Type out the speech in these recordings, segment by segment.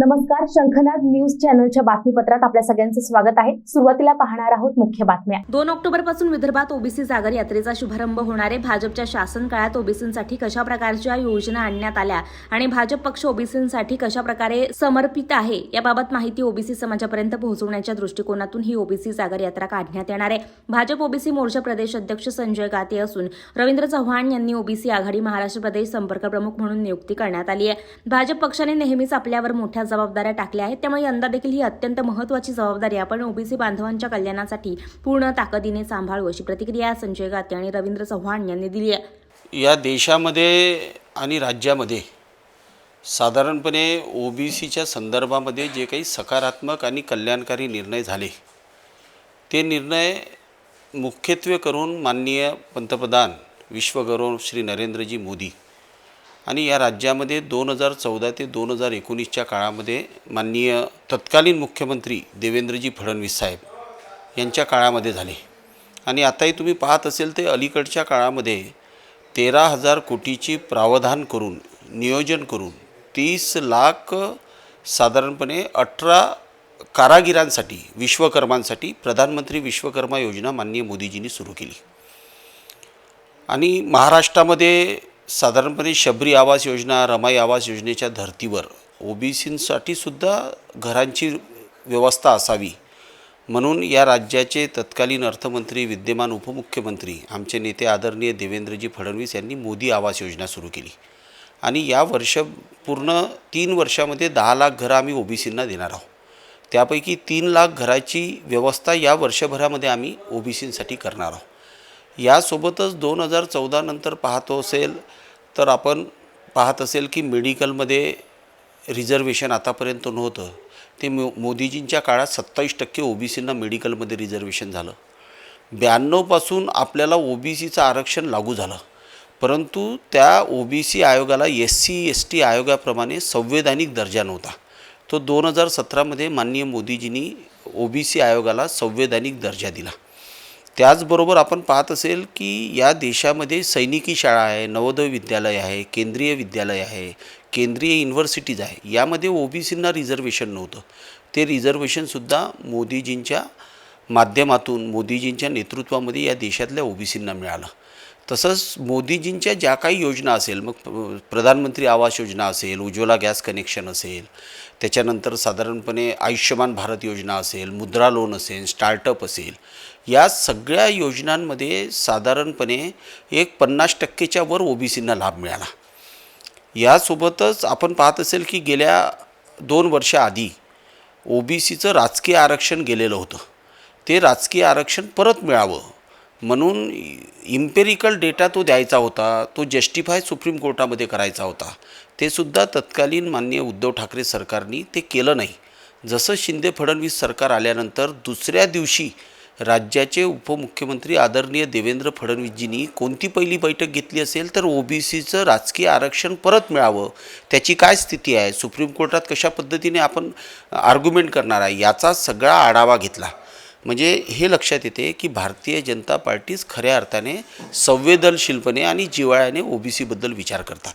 नमस्कार, शंखनाद न्यूज चॅनलच्या बातमीपत्रात आपल्या सगळ्यांचं स्वागत आहे। सुरुवातीला पाहणार आहोत मुख्य बातम्या। 2 ऑक्टोबरपासून विदर्भात ओबीसी जागर यात्रेचा शुभारंभ होणार आहे। भाजपच्या शासन काळात ओबीसींसाठी कशा प्रकारच्या योजना आणण्यात आल्या आणि भाजप पक्ष ओबीसींसाठी कशा प्रकारे समर्पित आहे याबाबत माहिती ओबीसी समाजापर्यंत पोहोचवण्याच्या दृष्टिकोनातून ही ओबीसी जागर यात्रा काढण्यात येणार आहे। भाजप ओबीसी मोर्चा प्रदेश अध्यक्ष संजय गाते असून रवींद्र चव्हाण यांनी ओबीसी आघाडी महाराष्ट्र प्रदेश संपर्क प्रमुख म्हणून नियुक्ती करण्यात आली आहे। भाजप पक्षाने नेहमीच आपल्यावर मोठ्या जबाबदाऱ्या टाकल्या आहेत, त्यामुळे यंदा देखील ही अत्यंत महत्त्वाची जबाबदारी आपण ओबीसी बांधवांच्या कल्याणासाठी पूर्ण ताकदीने सांभाळू, अशी प्रतिक्रिया संजय गाते आणि रवींद्र चव्हाण यांनी दिली आहे। या देशामध्ये आणि राज्यामध्ये साधारणपणे ओबीसीच्या संदर्भामध्ये जे काही सकारात्मक आणि कल्याणकारी निर्णय झाले ते निर्णय मुख्यत्वे करून माननीय पंतप्रधान विश्वगौरव श्री नरेंद्रजी मोदी आणि या राज्यामध्ये 2014 ते 2019च्या काळामध्ये माननीय तत्कालीन मुख्यमंत्री देवेंद्रजी फडणवीस साहेब यांच्या काळामध्ये झाले। आणि आताही तुम्ही पाहत असेल ते अलीकडच्या काळामध्ये 13,000 कोटीची प्रावधान करून नियोजन करून 30 लाख साधारणपणे 18 कारागिरांसाठी विश्वकर्मांसाठी प्रधानमंत्री विश्वकर्मा योजना माननीय मोदीजींनी सुरू केली। आणि महाराष्ट्रामध्ये साधारणपणे शबरी आवास योजना, रमाई आवास योजनेच्या धर्तीवर ओबीसींसाठी सुद्धा घरांची व्यवस्था असावी म्हणून या राज्याचे तत्कालीन अर्थमंत्री, विद्यमान उपमुख्यमंत्री, आमचे नेते आदरणीय देवेंद्रजी फडणवीस यांनी मोदी आवास योजना सुरू केली। आणि या पूर्ण 3 वर्षामध्ये 10 लाख घरं आम्ही ओबीसींना देणार आहोत। त्यापैकी 3 लाख घराची व्यवस्था या वर्षभरामध्ये आम्ही ओबीसींसाठी करणार आहोत। यासोबतच 2014 नंतर पाहतो असेल तर आपण पाहत असेल की मेडिकलमध्ये रिझर्वेशन आतापर्यंत नव्हतं, ते मोदीजींच्या काळात 27% ओबीसींना मेडिकलमध्ये रिझर्वेशन झालं। 92 पासून आपल्याला ओबीसीचं आरक्षण लागू झालं, परंतु त्या ओबीसी आयोगाला SC ST आयोगाप्रमाणे संवैधानिक दर्जा नव्हता। तो 2017 माननीय मोदीजींनी ओबीसी आयोगाला संवैधानिक दर्जा दिला। त्याचबरोबर आपण पाहत असेल की या देशामध्ये सैनिकी शाळा आहे, नवोदय विद्यालय आहे, केंद्रीय विद्यालय आहे, केंद्रीय युनिव्हर्सिटीज आहे, यामध्ये ओबीसींना रिझर्वेशन नव्हतं। ते रिझर्वेशनसुद्धा मोदीजींच्या माध्यमातून, मोदीजींच्या नेतृत्वामध्ये या देशातल्या ओबीसींना मिळालं। तसंच मोदीजींच्या ज्या काही योजना असेल, मग प्रधानमंत्री आवास योजना असेल, उज्ज्वला गॅस कनेक्शन असेल, त्याच्यानंतर साधारणपणे आयुष्यमान भारत योजना असेल, मुद्रा लोन असेल, स्टार्टअप असेल, या सगळ्या योजनांमध्ये साधारणपणे एक 50%च्या वर ओबीसींना लाभ मिळाला। यासोबतच आपण पाहत असेल की गेल्या 2 वर्षाआधी ओबीसीचं राजकीय आरक्षण गेलेलं होतं, ते राजकीय आरक्षण परत मिळावं म्हणून इम्पेरिकल डेटा तो द्यायचा होता, तो जस्टिफाय सुप्रीम कोर्टामध्ये करायचा होता। ते सुद्धा तत्कालीन माननीय उद्धव ठाकरे सरकारने ते केलं नाही। जसं शिंदे फडणवीस सरकार आल्यानंतर दुसऱ्या दिवशी राज्याचे उपमुख्यमंत्री आदरणीय देवेंद्र फडणवीसजींनी कोणती पहिली बैठक घेतली असेल तर ओबीसीचं राजकीय आरक्षण परत मिळावं, त्याची काय स्थिती आहे, सुप्रीम कोर्टात कशा पद्धतीने आपण आर्ग्युमेंट करणार आहे, याचा सगळा आढावा घेतला। म्हणजे हे लक्षात येते की भारतीय जनता पार्टीच खऱ्या अर्थाने संवेदनशीलपणे आणि जिव्हाळ्याने ओबीसीबद्दल विचार करतात।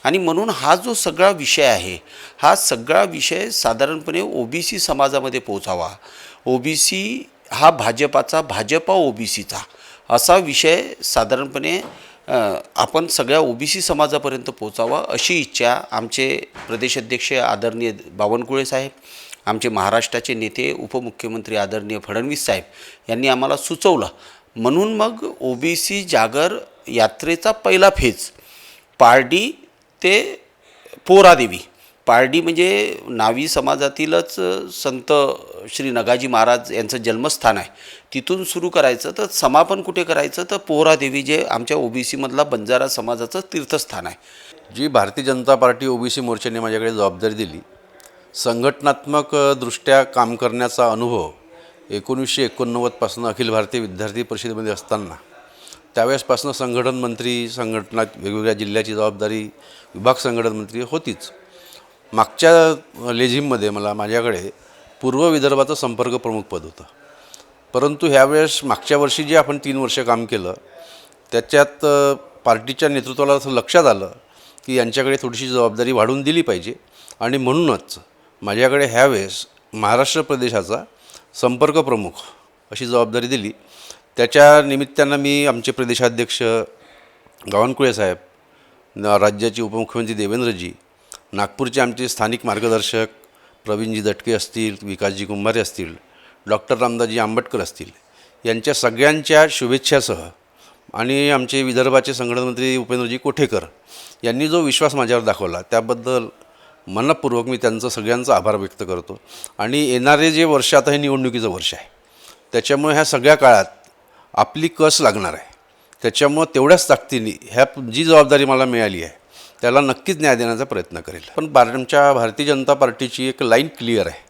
आणि म्हणून हा जो सगळा विषय आहे, हा सगळा विषय साधारणपणे ओबीसी समाजामध्ये पोहोचावा। ओबीसी हा भाजपा ओबीसीचा असा विषय साधारणपणे आपण सगळ्या ओबीसी समाजापर्यंत पोहोचावा, अशी इच्छा आमचे प्रदेशाध्यक्ष आदरणीय बावनकुळे साहेब, आमचे महाराष्ट्राचे नेते उपमुख्यमंत्री आदरणीय फडणवीस साहेब यांनी आम्हाला सुचवलं। म्हणून मग ओबीसी जागर यात्रेचा पहिला फेज पारडी ते पोहरादेवी, पारडी म्हणजे नावी समाजातीलच संत श्री नगाजी महाराज यांचं जन्मस्थान आहे, तिथून सुरू करायचं, तर समापन कुठे करायचं तर पोहरादेवी, जे आमच्या ओबीसीमधला बंजारा समाजाचं तीर्थस्थान आहे। जी भारतीय जनता पार्टी ओबीसी मोर्चाने माझ्याकडे जबाबदारी दिली, संघटनात्मक दृष्ट्या काम करण्याचा अनुभव 1989 पासून अखिल भारतीय विद्यार्थी परिषदेमध्ये असताना त्यावेळेसपासून संघटन मंत्री, संघटनात वेगवेगळ्या जिल्ह्याची जबाबदारी, विभाग संघटन मंत्री होतीच। मागच्या लेझिममध्ये माझ्याकडे पूर्व विदर्भाचं संपर्क प्रमुख पद होतं, परंतु ह्यावेळेस मागच्या वर्षी जे आपण 3 वर्ष काम केलं त्याच्यात पार्टीच्या नेतृत्वाला असं लक्षात आलं की यांच्याकडे थोडीशी जबाबदारी वाढवून दिली पाहिजे आणि म्हणूनच माझ्याकडे ह्यावेळेस महाराष्ट्र प्रदेशाचा संपर्क प्रमुख अशी जबाबदारी दिली. त्याच्या निमित्तानं मी आमचे प्रदेशाध्यक्ष बावनकुळे साहेब, राज्याचे उपमुख्यमंत्री देवेंद्रजी, नागपूरचे आमचे स्थानिक मार्गदर्शक प्रवीणजी दटके असतील, विकासजी कुंभारे असतील, डॉक्टर रामदासजी आंबटकर असतील, यांच्या सगळ्यांच्या शुभेच्छासह आणि आमचे विदर्भाचे संघटन मंत्री उपेंद्रजी कोठेकर यांनी जो विश्वास माझ्यावर दाखवला त्याबद्दल मनपूर्वक मी त्यांचं सगळ्यांचा आभार व्यक्त करतो. आणि येणारे जे वर्ष आता हे निवडणुकीचं वर्ष आहे, त्याच्यामुळे ह्या सगळ्या काळात आपली कस लागणार आहे. त्याच्यामुळं तेवढ्याच ताकदीने ह्या जी जबाबदारी मला मिळाली आहे त्याला नक्कीच न्याय देण्याचा प्रयत्न करेल. पण आमच्या भारतीय जनता पार्टीची एक लाईन क्लिअर आहे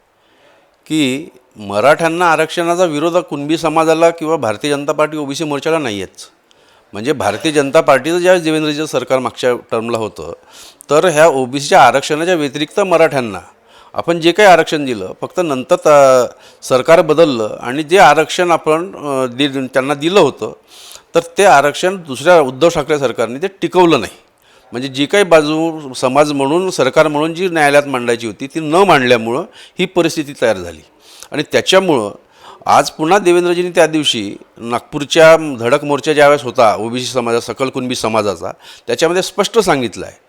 की मराठ्यांना आरक्षणाचा विरोध कुणबी समाजाला किंवा भारतीय जनता पार्टी ओबीसी मोर्चाला नाही आहेच. म्हणजे भारतीय जनता पार्टीचं ज्यावेळेस देवेंद्रजीचं सरकार मागच्या टर्मला होतं तर ह्या ओबीसीच्या आरक्षणाच्या व्यतिरिक्त मराठ्यांना आपण जे काही आरक्षण दिलं, फक्त नंतर सरकार बदललं आणि जे आरक्षण आपण त्यांना दिलं होतं तर ते आरक्षण दुसऱ्या उद्धव ठाकरे सरकारने ते टिकवलं नाही. म्हणजे जी काही बाजू समाज म्हणून सरकार म्हणून जी न्यायालयात मांडायची होती ती न मांडल्यामुळं ही परिस्थिती तयार झाली. आणि त्याच्यामुळं आज पुन्हा देवेंद्रजींनी त्या दिवशी नागपूरच्या धडक मोर्चा ज्यावेळेस होता ओबीसी समाजा सकल कुणबी समाजाचा, त्याच्यामध्ये स्पष्ट सांगितलं आहे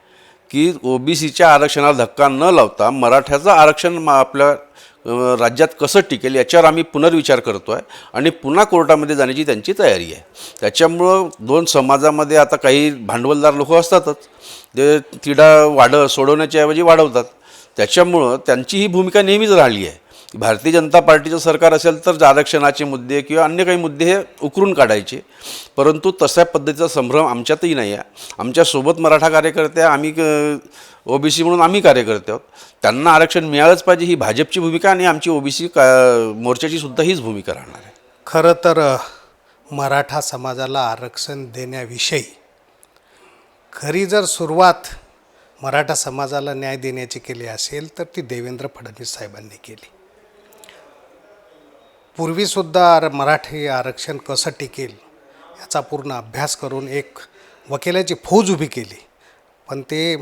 की ओबीसीच्या आरक्षणाला धक्का न लावता मराठ्याचं आरक्षण आपल्या राज्यात कसं टिकेल याच्यावर आम्ही पुनर्विचार करतो आहे आणि पुन्हा कोर्टामध्ये जाण्याची त्यांची तयारी आहे. त्याच्यामुळं दोन समाजामध्ये आता काही भांडवलदार लोक असतातच, ते तिढा सोडवण्याच्या ऐवजी वाढवतात. त्याच्यामुळं त्यांची ही भूमिका नेहमीच राहिली आहे. भारतीय जनता पार्टीचं सरकार असेल तर आरक्षणाचे मुद्दे किंवा अन्य काही मुद्दे हे उकरून काढायचे, परंतु तशा पद्धतीचा संभ्रम आमच्यातही नाही आहे. आमच्यासोबत मराठा कार्यकर्ते, आम्ही ओबीसी म्हणून आम्ही कार्यकर्ते आहोत. त्यांना आरक्षण मिळालंच पाहिजे ही भाजपची भूमिका आणि आमची ओबीसी मोर्चाची सुद्धा हीच भूमिका राहणार आहे. खरं तर मराठा समाजाला आरक्षण देण्याविषयी खरी जर सुरुवात मराठा समाजाला न्याय देण्याची केली असेल तर ती देवेंद्र फडणवीस साहेबांनी केली. पूर्वीसुद्धा मराठी आरक्षण कसं टिकेल याचा पूर्ण अभ्यास करून एक वकिलाची फौज उभी केली, पण ते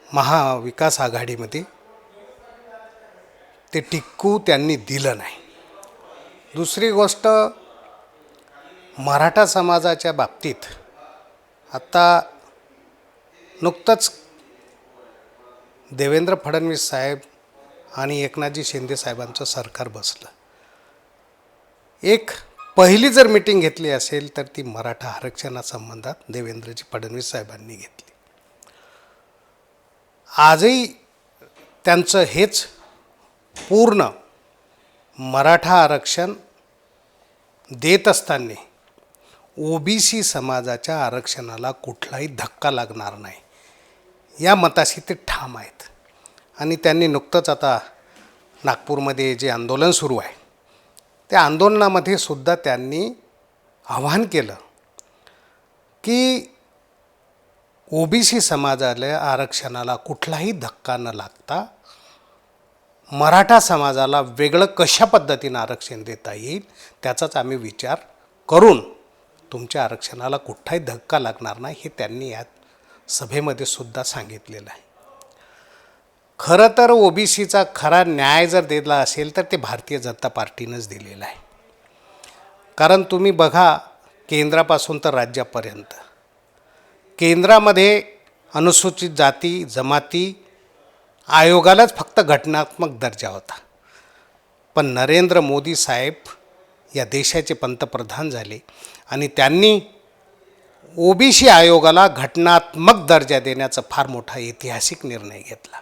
महाविकास आघाडीमध्ये ते टिकू त्यांनी दिलं नाही. दुसरी गोष्ट, मराठा समाजाच्या बाबतीत आता नुकतंच देवेंद्र फडणवीस साहेब आणि एकनाथजी शिंदे साहेबांचं सरकार बसलं. एक पहिली जर मीटिंग घेतली असेल तर ती मराठा आरक्षणासंबंधात देवेंद्रजी फडणवीस साहेबांनी घेतली. आजही त्यांचं हेच पूर्ण मराठा आरक्षण देत असताना ओबीसी समाजाच्या आरक्षणाला कुठलाही धक्का लागणार नाही या मताशी ते ठाम आहेत. आणि त्यांनी नुकतंच आता नागपूरमध्ये जे आंदोलन सुरू आहे त्या आंदोलनामध्ये सुद्धा त्यांनी आवाहन केलं की ओबीसी समाजाला आरक्षणाला कुठलाही धक्का न लागता मराठा समाजाला वेगळं कशा पद्धतीनं आरक्षण देता येईल त्याचाच आम्ही विचार करून तुमच्या आरक्षणाला कुठलाही धक्का लागणार नाही हे त्यांनी या सभेमध्ये सुद्धा सांगितलेलं आहे. खरं तर ओबीसीचा खरा न्याय जर दिला असेल तर ते भारतीय जनता पार्टीनंच दिलेला आहे. कारण तुम्ही बघा, केंद्रापासून तर राज्यापर्यंत केंद्रामध्ये अनुसूचित जाती जमाती आयोगालाच फक्त घटनात्मक दर्जा होता, पण नरेंद्र मोदी साहेब या देशाचे पंतप्रधान झाले आणि त्यांनी ओबीसी आयोगाला घटनात्मक दर्जा देण्याचा फार मोठा ऐतिहासिक निर्णय घेतला.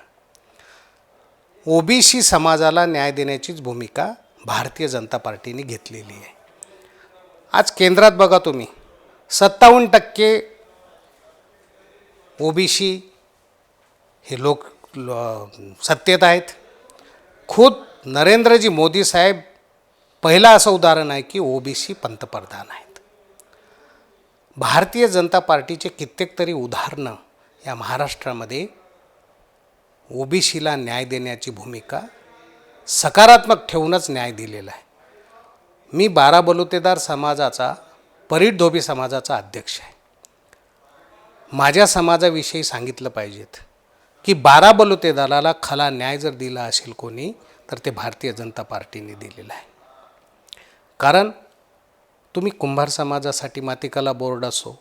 ओबीसी समाजाला न्याय देण्याचीच भूमिका भारतीय जनता पार्टीने घेतलेली आहे. आज केंद्रात बघा तुम्ही, 57% ओबीसी हे लोक सत्तेत आहेत. खुद नरेंद्रजी मोदी साहेब पहिला असं उदाहरण आहे की ओबीसी पंतप्रधान आहेत. भारतीय जनता पार्टीचे कित्येक तरी उदाहरणं या महाराष्ट्रामध्ये ओबीसीला न्याय देण्याची भूमिका सकारात्मक ठेवूनच न्याय दिलेला आहे. मी 12 बलुतेदार समाजाचा, परीट धोबी समाजाचा अध्यक्ष आहे. माझ्या समाजाविषयी सांगितलं पाहिजेत की 12 बलुतेदाराला खरा न्याय जर दिला असेल कोणी तर ते भारतीय जनता पार्टीने दिलेला आहे. कारण तुम्ही कुंभार समाजासाठी मातीकला बोर्ड असो,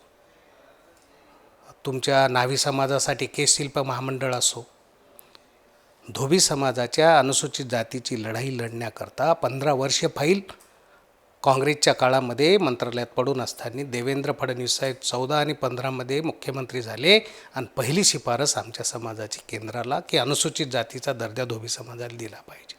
तुमच्या न्हावी समाजासाठी केस शिल्प महामंडळ असो, धोबी समाजाच्या अनुसूचित जातीची लढाई लढण्याकरता 15 वर्षे फाईल काँग्रेसच्या काळामध्ये मंत्रालयात पडून असताना देवेंद्र फडणवीस साहेब 14 आणि 15मध्ये मुख्यमंत्री झाले आणि पहिली शिफारस आमच्या समाजाची केंद्राला की अनुसूचित जातीचा दर्जा धोबी समाजाला दिला पाहिजे.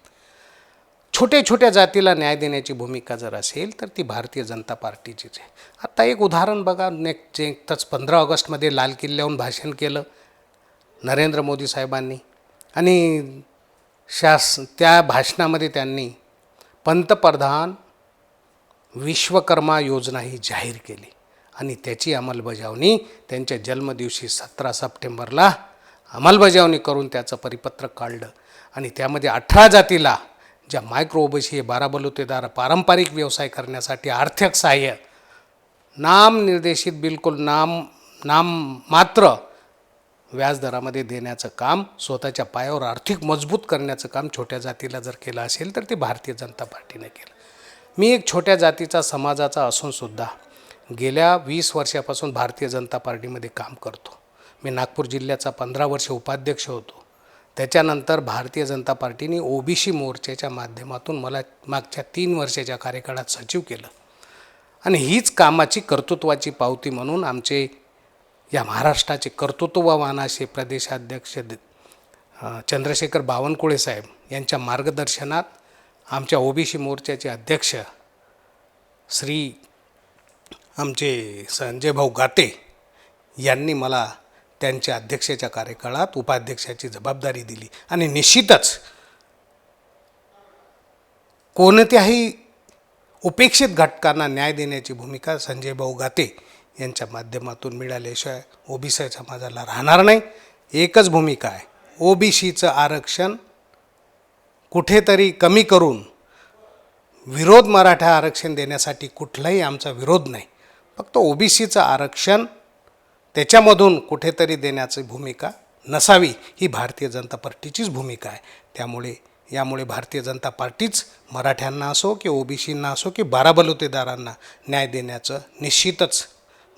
छोट्या छोट्या जातीला न्याय देण्याची भूमिका जर असेल तर ती भारतीय जनता पार्टीचीच आहे. आत्ता एक उदाहरण बघा, नुकतंच 15 ऑगस्टमध्ये लाल किल्ल्याहून भाषण केलं नरेंद्र मोदी साहेबांनी आणि त्या भाषणामध्ये त्यांनी पंतप्रधान विश्वकर्मा योजना ही जाहीर केली आणि त्याची अंमलबजावणी त्यांच्या जन्मदिवशी 17 सप्टेंबरला अंमलबजावणी करून त्याचं परिपत्रक काढलं आणि त्यामध्ये 18 जातीला ज्या मायक्रो ओबीसी हे 12 बलुतेदार पारंपरिक व्यवसाय करण्यासाठी आर्थिक सहाय्य नामनिर्देशित बिलकुल नाम मात्र व्याजदरामध्ये देण्याचं काम, स्वतःच्या पायावर आर्थिक मजबूत करण्याचं काम छोट्या जातीला जर केलं असेल तर ते भारतीय जनता पार्टीने केलं. मी एक छोट्या जातीचा समाजाचा असूनसुद्धा गेल्या 20 वर्षापासून भारतीय जनता पार्टीमध्ये काम करतो. मी नागपूर जिल्ह्याचा 15 वर्ष उपाध्यक्ष होतो. त्याच्यानंतर भारतीय जनता पार्टीने ओबीसी मोर्चाच्या माध्यमातून मला मागच्या 3 वर्षाच्या कार्यकाळात सचिव केलं आणि हीच कामाची कर्तृत्वाची पावती म्हणून आमचे या महाराष्ट्राचे कर्तृत्ववान असे प्रदेशाध्यक्ष चंद्रशेखर बावनकुळे साहेब यांच्या मार्गदर्शनात आमच्या ओबीसी मोर्चाचे अध्यक्ष श्री आमचे संजय भाऊ गाते यांनी मला त्यांच्या अध्यक्षाच्या कार्यकाळात उपाध्यक्षाची जबाबदारी दिली आणि निश्चितच कोणत्याही उपेक्षित घटकांना न्याय देण्याची भूमिका संजय भाऊ गाते यांच्या माध्यमातून मिळाल्याशिवाय ओबीसी समाजाला राहणार नाही. एकच भूमिका आहे, ओबीसीचं आरक्षण कुठेतरी कमी करून विरोध मराठा आरक्षण देण्यासाठी कुठलाही आमचा विरोध नाही. फक्त ओबीसीचं आरक्षण त्याच्यामधून कुठेतरी देण्याची भूमिका नसावी ही भारतीय जनता पार्टीचीच भूमिका आहे. यामुळे भारतीय जनता पार्टीच मराठ्यांना असो की ओबीसींना असो की 12 बलुतेदारांना न्याय देण्याचं निश्चितच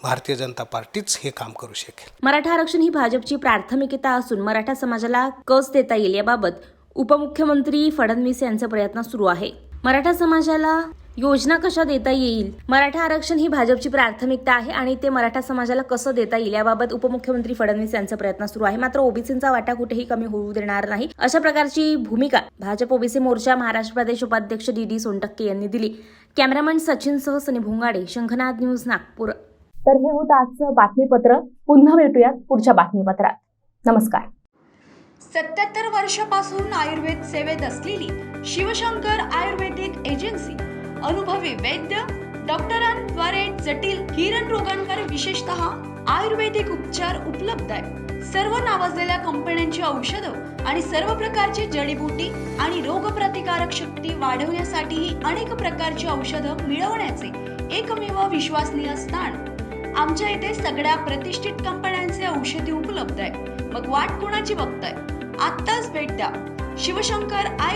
भारतीय जनता पार्टीच हे काम करू शकेल. मराठा आरक्षण ही भाजपची प्राथमिकता असून मराठा समाजाला कस देता येईल याबाबत उपमुख्यमंत्री फडणवीस यांचा प्रयत्न सुरू आहे. मराठा समाजाला योजना कशा देता येईल, मराठा आरक्षण ही भाजपची प्राथमिकता आहे आणि ते मराठा समाजाला कसं देता येईल याबाबत उपमुख्यमंत्री फडणवीस यांचा प्रयत्न सुरू आहे. मात्र ओबीसींचा वाटा कुठेही कमी होऊ देणार नाही अशा प्रकारची भूमिका भाजप ओबीसी मोर्चा महाराष्ट्र प्रदेश उपाध्यक्ष डी सोनटक्के यांनी दिली. कॅमेरामॅन सचिनसह सनी भोंगाडे, शंखनाद न्यूज, नागपूर. तर हे होतं आजचं बातमीपत्र. पुन्हा भेटूयात पुढच्या बातमीपत्रात. नमस्कार. 77 वर्षापासून आयुर्वेद सेवेत असलेली शिवशंकर आयुर्वेदिक एजन्सी अनुभवी वैद्य डॉक्टरांद्वारे जटिल किरण रोगांवर विशेषतः आयुर्वेदिक उपचार उपलब्ध आहे. सर्व नावाजलेल्या कंपन्यांची औषधं आणि सर्व प्रकारची जडीबुटी आणि रोगप्रतिकारक शक्ती वाढवण्यासाठीही अनेक प्रकारची औषधं मिळवण्याचे एकमेव विश्वसनीय स्थान. आमच्या इथे सगळ्या प्रतिष्ठित कंपन्यांचे औषधी उपलब्ध आहे. मग वाट कोणाची बघताय? आत्ताच भेट द्या. शिवशंकर